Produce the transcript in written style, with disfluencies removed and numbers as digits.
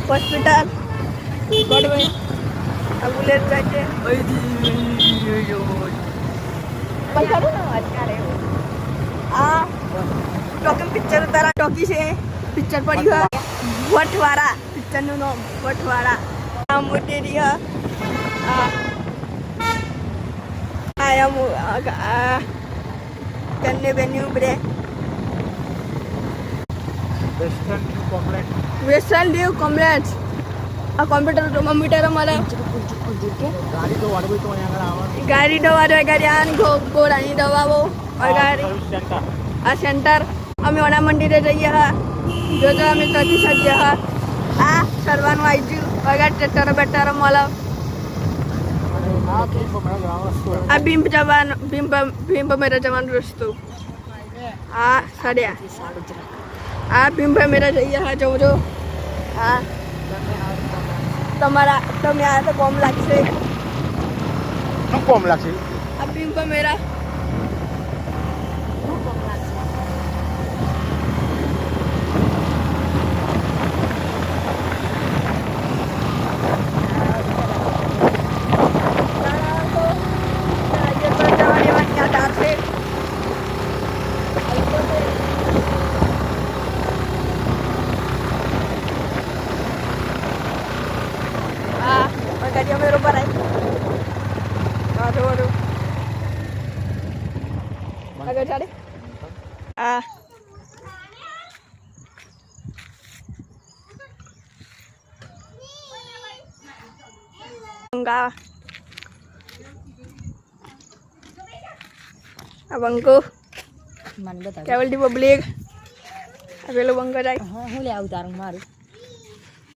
Hospital ગોડવે આ bullet જાય છે પૈસાનું ના વાત કરે આ ટોકન પિક્ચર ઉતારા ટોકી છે પિક્ચર પડ્યું વટવાળા પિક્ચરનું નામ વટવાળા આ મોટી રહ્યા આ કન્ને વેન્યુ બ્રે વેસ્ટર્ન ન્યુ કોમ્પ્લેક્સ આ કોમ્પ્યુટર ટર્મોમીટર અમારે ગાડી દવા ગાડી આન ઘોડાની દવાઓ ગાડી આ સેન્ટર અમે ઓના મંદિરે જઈએ હા જોજો અમે કદી સજ્જ હા આ સરવાનું આવી ગયું વગર ટ્રેક્ટર બેટર મળે આ ભીમ જવાનું ભીમ મેરા જવાનું રસ્તો આ સાડ્યા આ ભીમ મેરા જઈએ હા જોજો હા તમારા તમે આ તો બોમ્બ લાગશે શું કોમ લાગશે આ ભીમ મેરા gajian baru barai. Aduh. Agak cari. Enggak. Abangku. Mana betul? Kawal di publik. Aku lu bangga dai. Hule au tarung maru.